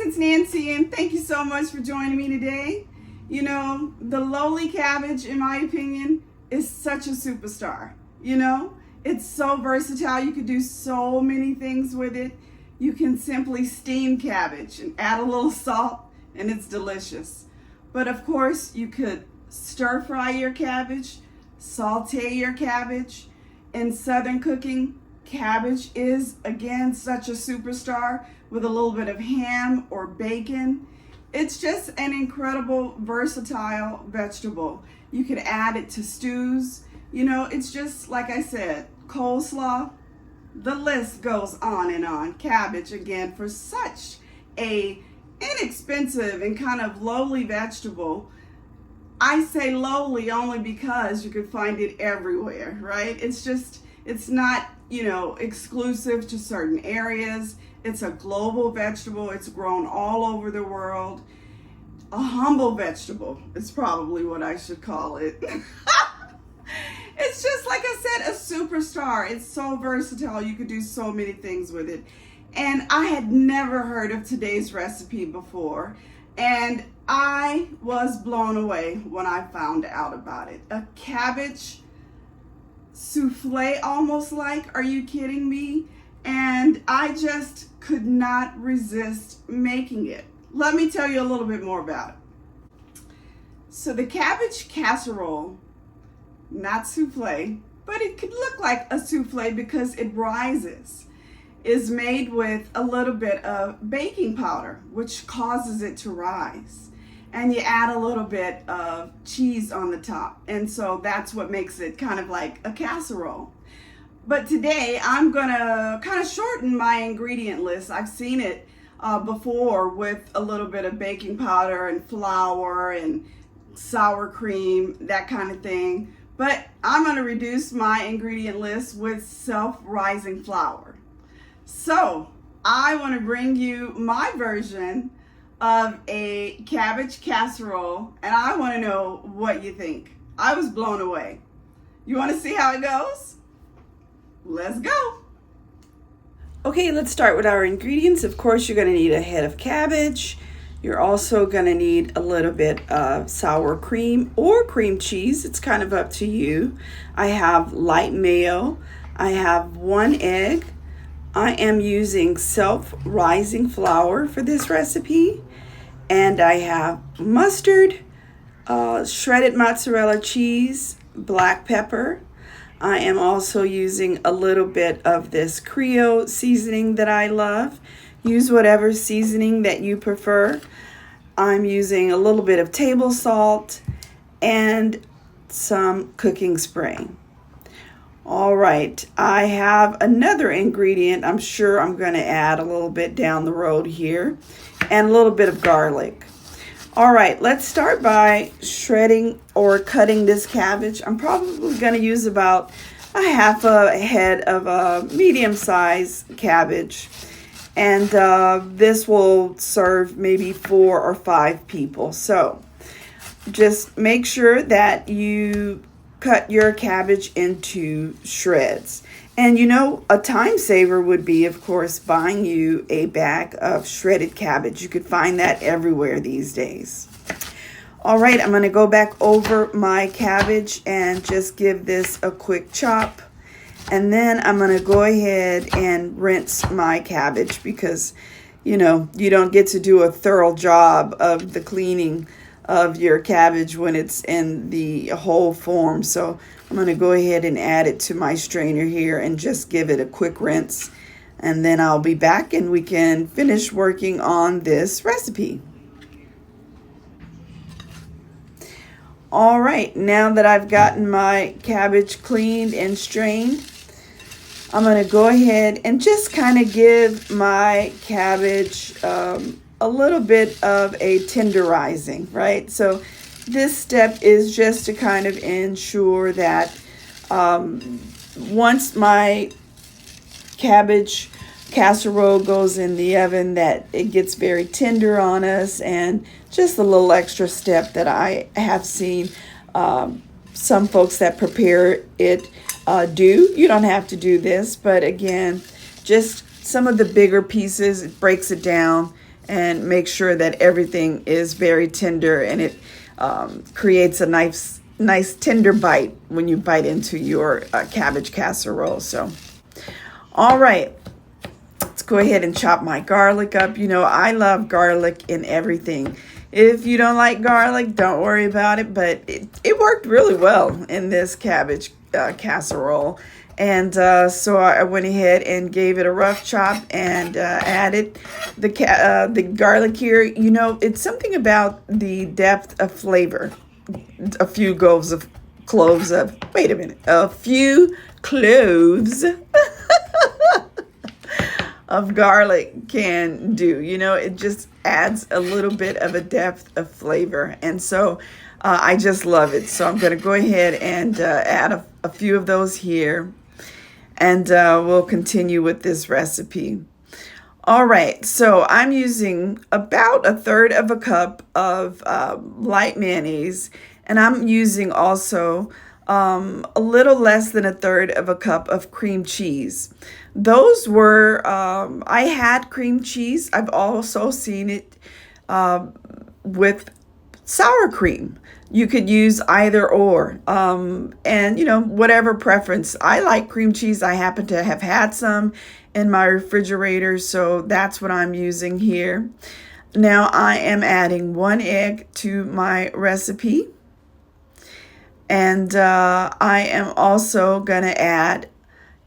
it's Nancy, and thank you so much for joining me today. You know, the lowly cabbage, in my opinion, is such a superstar. You know, it's so versatile. You could do so many things with it. You can simply steam cabbage and add a little salt, and it's delicious. But of course, you could stir fry your cabbage, saute your cabbage. In Southern cooking, cabbage is, again, such a superstar with a little bit of ham or bacon. It's just an incredible, versatile vegetable. You could add it to stews. You know, it's just, like I said, coleslaw. The list goes on and on. Cabbage, again, for such a inexpensive and kind of lowly vegetable. I say lowly only because you could find it everywhere, right? It's not, you know, exclusive to certain areas. It's a global vegetable. It's grown all over the world. A humble vegetable is probably what I should call it. It's just, like I said, a superstar. It's so versatile. You could do so many things with it. And I had never heard of today's recipe before. And I was blown away when I found out about it. A cabbage souffle, almost like. Are you kidding me? And I just could not resist making it. Let me tell you a little bit more about it. So the cabbage casserole, not souffle, but it could look like a souffle because it rises, is made with a little bit of baking powder, which causes it to rise. And you add a little bit of cheese on the top. And so that's what makes it kind of like a casserole. But today I'm gonna kind of shorten my ingredient list. I've seen it before with a little bit of baking powder and flour and sour cream, that kind of thing. But I'm gonna reduce my ingredient list with self-rising flour. So I wanna bring you my version of a cabbage casserole, and I wanna know what you think. I was blown away. You wanna see how it goes? Let's go. Okay, let's start with our ingredients. Of course, you're going to need a head of cabbage. You're also going to need a little bit of sour cream or cream cheese. It's kind of up to you. I have light mayo. I have 1 egg. I am using self-rising flour for this recipe. And I have mustard, shredded mozzarella cheese, black pepper. I am also using a little bit of this Creole seasoning that I love. Use whatever seasoning that you prefer. I'm using a little bit of table salt and some cooking spray. All right, I have another ingredient I'm sure I'm going to add a little bit down the road here, and a little bit of garlic. All right, let's start by shredding or cutting this cabbage. I'm probably going to use about a half a head of a medium-sized cabbage. And this will serve maybe 4 or 5 people. So just make sure that you cut your cabbage into shreds. And you know, a time saver would be, of course, buying you a bag of shredded cabbage. You could find that everywhere these days. All right, I'm going to go back over my cabbage and just give this a quick chop. And then I'm going to go ahead and rinse my cabbage because, you know, you don't get to do a thorough job of the cleaning of your cabbage when it's in the whole form. So I'm going to go ahead and add it to my strainer here and just give it a quick rinse. And then I'll be back and we can finish working on this recipe. All right, now that I've gotten my cabbage cleaned and strained, I'm going to go ahead and just kind of give my cabbage a little bit of a tenderizing, right? So this step is just to kind of ensure that once my cabbage casserole goes in the oven, that it gets very tender on us, and just a little extra step that I have seen some folks that prepare it do. You don't have to do this, but again, just some of the bigger pieces, it breaks it down and make sure that everything is very tender, and it creates a nice tender bite when you bite into your cabbage casserole. So, all right, let's go ahead and chop my garlic up. You know, I love garlic in everything. If you don't like garlic, don't worry about it, but it worked really well in this cabbage casserole. And so I went ahead and gave it a rough chop and added the garlic here. You know, it's something about the depth of flavor. A few cloves of garlic can do. You know, it just adds a little bit of a depth of flavor. And so I just love it. So I'm going to go ahead and add a few of those here. And we'll continue with this recipe. All right, so I'm using about 1/3 cup of light mayonnaise. And I'm using also a little less than 1/3 cup of cream cheese. Those were, I had cream cheese. I've also seen it with sour cream. You could use either or, and you know, whatever preference. I like cream cheese. I happen to have had some in my refrigerator, so that's what I'm using here. Now I am adding 1 egg to my recipe, and I am also gonna add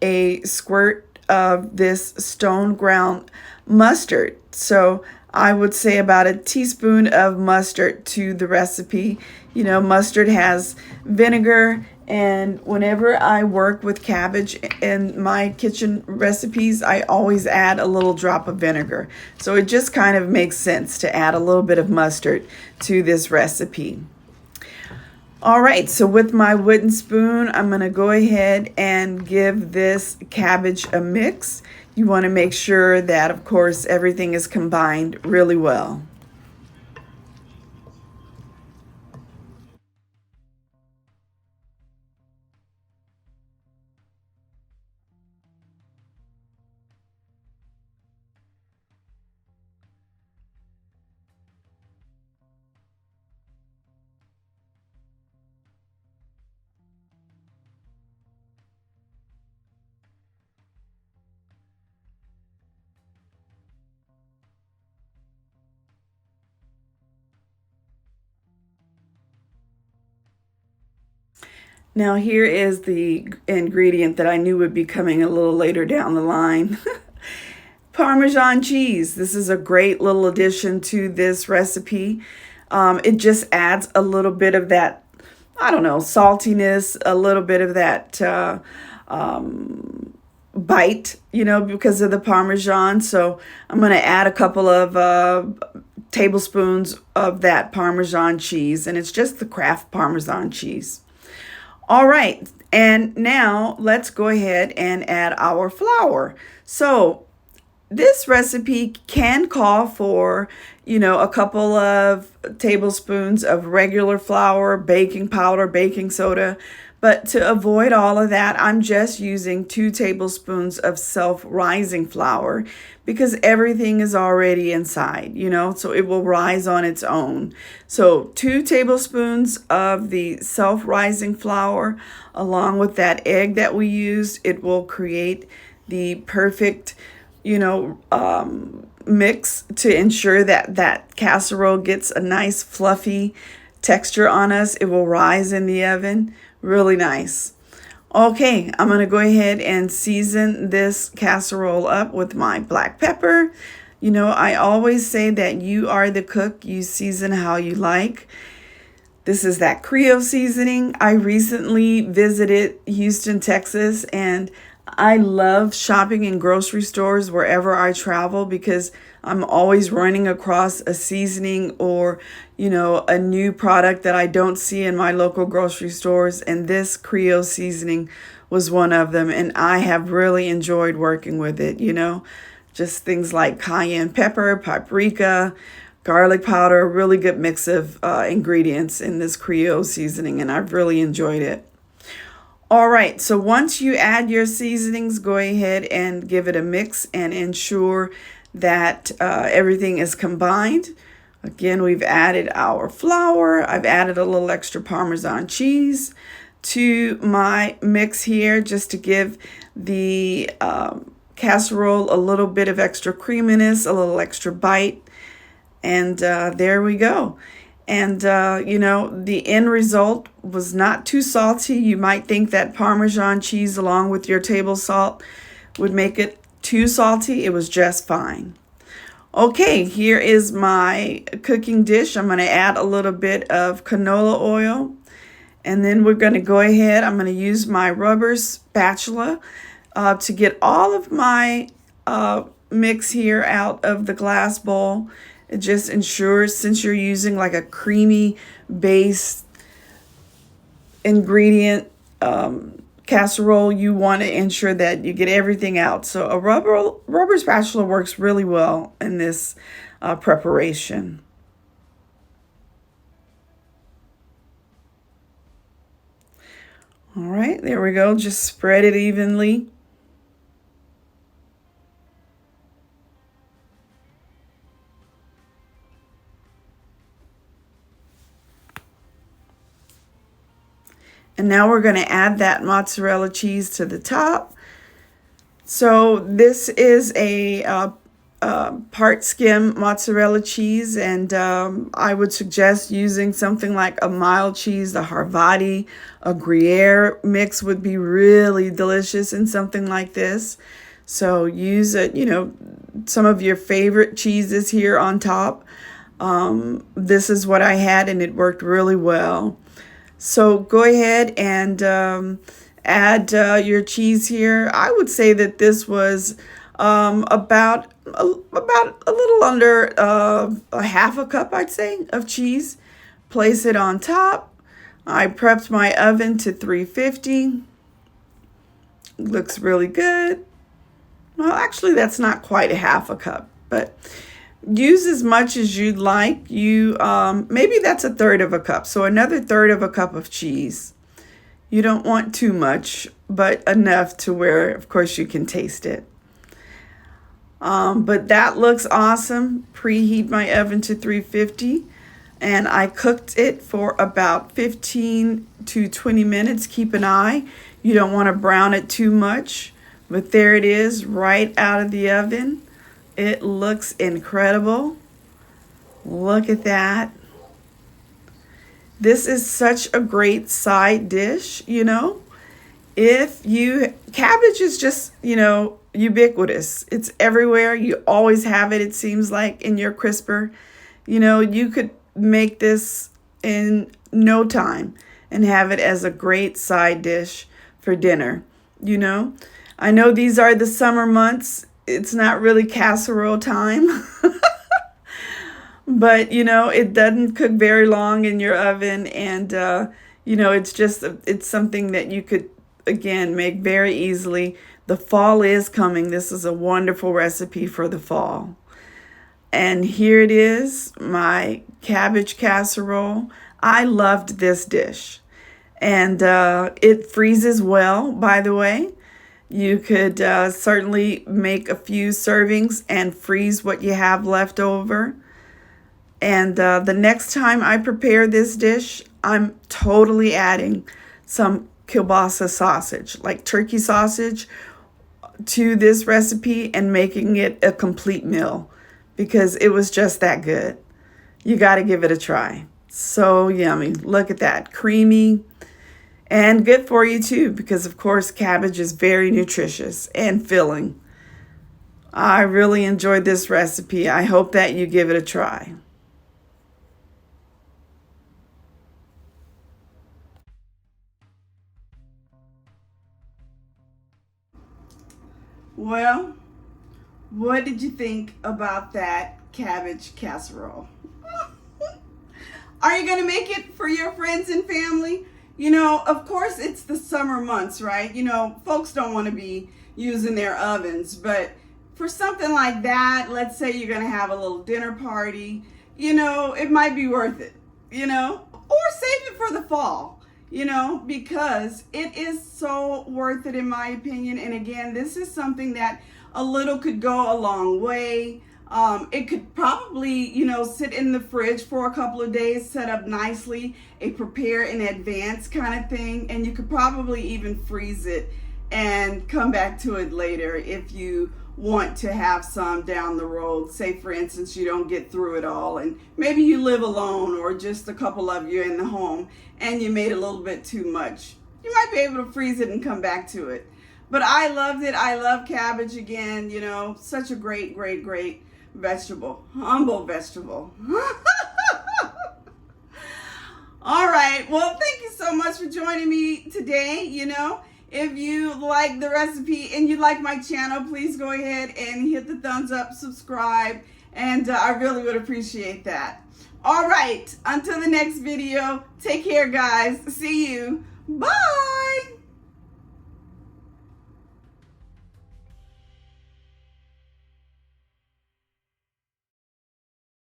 a squirt of this stone ground mustard. So I would say about a teaspoon of mustard to the recipe. You know, mustard has vinegar, and whenever I work with cabbage in my kitchen recipes, I always add a little drop of vinegar. So it just kind of makes sense to add a little bit of mustard to this recipe. All right, so with my wooden spoon, I'm going to go ahead and give this cabbage a mix. You want to make sure that, of course, everything is combined really well. Now here is the ingredient that I knew would be coming a little later down the line. Parmesan cheese. This is a great little addition to this recipe. It just adds a little bit of that, I don't know, saltiness, a little bit of that bite, you know, because of the Parmesan. So I'm going to add a couple of tablespoons of that Parmesan cheese, and it's just the Kraft Parmesan cheese. All right, and now let's go ahead and add our flour. So this recipe can call for, you know, a couple of tablespoons of regular flour, baking powder, baking soda. But to avoid all of that, I'm just using 2 tablespoons of self-rising flour because everything is already inside, you know, so it will rise on its own. So 2 tablespoons of the self-rising flour along with that egg that we used, it will create the perfect, you know, mix to ensure that that casserole gets a nice fluffy texture on us. It will rise in the oven. Really nice. Okay, I'm going to go ahead and season this casserole up with my black pepper. You know, I always say that you are the cook. You season how you like. This is that Creole seasoning. I recently visited Houston, Texas, and I love shopping in grocery stores wherever I travel because I'm always running across a seasoning or, you know, a new product that I don't see in my local grocery stores. And this Creole seasoning was one of them. And I have really enjoyed working with it, you know, just things like cayenne pepper, paprika, garlic powder, a really good mix of ingredients in this Creole seasoning. And I've really enjoyed it. All right, so once you add your seasonings, go ahead and give it a mix and ensure that everything is combined. Again, we've added our flour. I've added a little extra Parmesan cheese to my mix here just to give the casserole a little bit of extra creaminess, a little extra bite. And there we go. And, the end result was not too salty. You might think that Parmesan cheese along with your table salt would make it too salty. It was just fine. Okay, here is my cooking dish. I'm going to add a little bit of canola oil. And then we're going to go ahead. I'm going to use my rubber spatula to get all of my mix here out of the glass bowl. It just ensures, since you're using like a creamy base ingredient casserole, you want to ensure that you get everything out. So a rubber spatula works really well in this preparation. All right, there we go. Just spread it evenly. And now we're going to add that mozzarella cheese to the top. So this is a part skim mozzarella cheese, and I would suggest using something like a mild cheese, a Havarti, a Gruyere mix would be really delicious in something like this. So use some of your favorite cheeses here on top. This is what I had, and it worked really well. So go ahead and add your cheese here. I would say that this was about a little under a half a cup, I'd say, of cheese. Place it on top. I prepped my oven to 350. Looks really good. Well, actually, that's not quite a half a cup, but use as much as you'd like. Maybe that's a third of a cup. So another third of a cup of cheese. You don't want too much, but enough to where, of course, you can taste it. But that looks awesome. Preheat my oven to 350. And I cooked it for about 15 to 20 minutes. Keep an eye. You don't want to brown it too much. But there it is, right out of the oven. It looks incredible. Look at that. This is such a great side dish, Cabbage is just, ubiquitous. It's everywhere. You always have it, it seems like, in your crisper. You could make this in no time and have it as a great side dish for dinner, I know these are the summer months. It's not really casserole time, but it doesn't cook very long in your oven, and it's something that you could again make very easily. The fall is coming. This is a wonderful recipe for the fall. And here it is, my cabbage casserole. I loved this dish, and it freezes well, by the way. You could certainly make a few servings and freeze what you have left over. And the next time I prepare this dish, I'm totally adding some kielbasa sausage, like turkey sausage, to this recipe and making it a complete meal because it was just that good. You got to give it a try. So yummy. Look at that. Creamy. And good for you too, because of course cabbage is very nutritious and filling. I really enjoyed this recipe. I hope that you give it a try. Well, what did you think about that cabbage casserole? Are you going to make it for your friends and family? Of course, it's the summer months, right? Folks don't want to be using their ovens, but for something like that, let's say you're going to have a little dinner party, it might be worth it, or save it for the fall, because it is so worth it in my opinion. And again, this is something that a little could go a long way. It could probably, sit in the fridge for a couple of days, set up nicely, a prepare in advance kind of thing. And you could probably even freeze it and come back to it later if you want to have some down the road. Say, for instance, you don't get through it all and maybe you live alone or just a couple of you in the home and you made a little bit too much. You might be able to freeze it and come back to it. But I loved it. I love cabbage again, such a great, great, great vegetable. Humble vegetable. All right. Well, thank you so much for joining me today. If you like the recipe and you like my channel, please go ahead and hit the thumbs up, subscribe, and I really would appreciate that. All right. Until the next video, take care, guys. See you. Bye.